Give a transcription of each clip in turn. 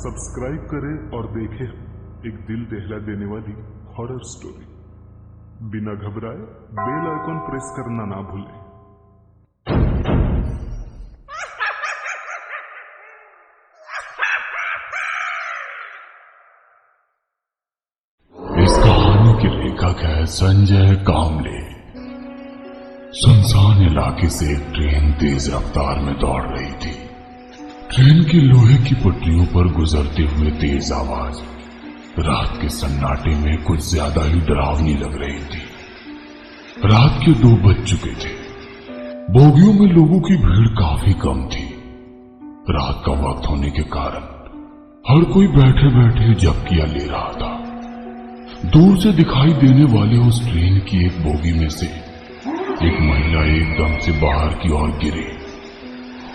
Subscribe करें और देखें एक दिल दहला देने वाली हॉरर स्टोरी। बिना घबराए बेल आइकॉन प्रेस करना ना भूलें। इस कहानी के लेखक है संजय कामले। सुनसान इलाके से एक ट्रेन तेज रफ्तार में दौड़ रही थी। ट्रेन की लोहे की पटरियों पर गुजरते हुए तेज आवाज रात के सन्नाटे में कुछ ज्यादा ही डरावनी लग रही थी। रात के 2 बज चुके थे। बोगियों में लोगों की भीड़ काफी कम थी। रात का वक्त होने के कारण हर कोई बैठे बैठे झपकियां ले रहा था। दूर से दिखाई देने वाले उस ट्रेन की एक बोगी में से एक महिला एकदम से बाहर की ओर गिरी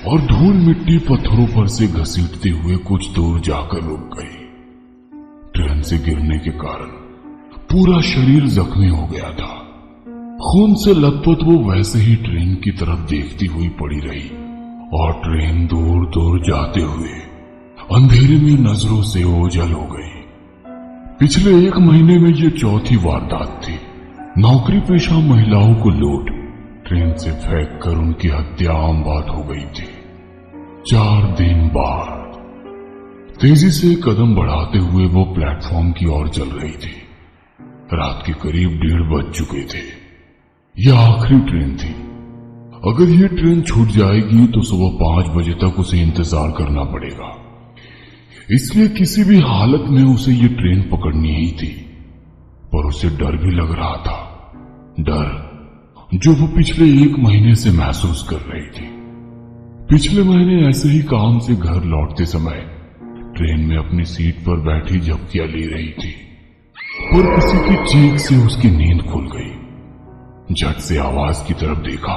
और धूल मिट्टी पत्थरों पर से घसीटते हुए कुछ दूर जाकर रुक गई। ट्रेन से गिरने के कारण पूरा शरीर जख्मी हो गया था। खून से लथपथ वो वैसे ही ट्रेन की तरफ देखती हुई पड़ी रही और ट्रेन दूर दूर जाते हुए अंधेरे में नजरों से ओझल हो गई। पिछले 1 महीने में ये 4थी वारदात थी। नौकरी पेशा महिलाओं को लूट ट्रेन से फेंक कर उनकी हत्या आम बात हो गई थी। 4 दिन बाद तेजी से कदम बढ़ाते हुए वो प्लेटफॉर्म की ओर चल रही थी। रात के करीब 1:30 बज चुके थे। यह आखिरी ट्रेन थी। अगर ये ट्रेन छूट जाएगी तो सुबह 5 बजे तक उसे इंतजार करना पड़ेगा। इसलिए किसी भी हालत में उसे ये ट्रेन पकड़नी ही थी। पर उसे डर भी लग रहा था, डर जो वो पिछले 1 महीने से महसूस कर रही थी। पिछले महीने ऐसे ही काम से घर लौटते समय ट्रेन में अपनी सीट पर बैठी झपकियां ले रही थी, पर किसी की चीख से उसकी नींद खुल गई। झट से आवाज की तरफ देखा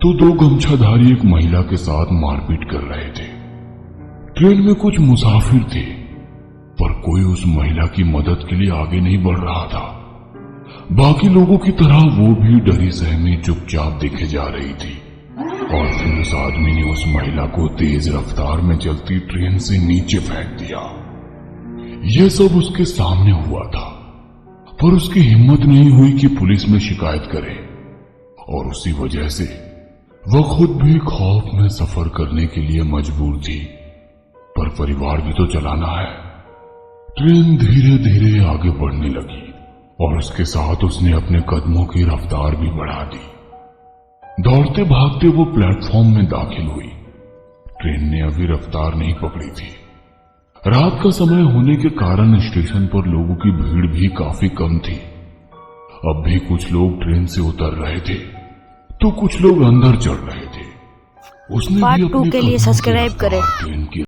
तो 2 गमछाधारी एक महिला के साथ मारपीट कर रहे थे। ट्रेन में कुछ मुसाफिर थे, पर कोई उस महिला की मदद के लिए आगे नहीं बढ़ रहा था। बाकी लोगों की तरह वो भी डरी सहमी चुपचाप देखे जा रही थी। और फिर उस आदमी ने उस महिला को तेज रफ्तार में चलती ट्रेन से नीचे फेंक दिया। यह सब उसके सामने हुआ था, पर उसकी हिम्मत नहीं हुई कि पुलिस में शिकायत करे और उसी वजह से वह खुद भी खौफ में सफर करने के लिए मजबूर थी। पर परिवार भी तो चलाना है। ट्रेन धीरे धीरे आगे बढ़ने लगी और उसके साथ उसने अपने कदमों की रफ्तार भी बढ़ा दी। दौड़ते भागते वो प्लेटफॉर्म में दाखिल हुई। ट्रेन ने अभी रफ्तार नहीं पकड़ी थी। रात का समय होने के कारण स्टेशन पर लोगों की भीड़ भी काफी कम थी। अब भी कुछ लोग ट्रेन से उतर रहे थे तो कुछ लोग अंदर चढ़ रहे थे। उसने पार्ट भी 2 अपने के लिए कदमों की सब्सक्राइब रफ्तार करें। ट्रेन की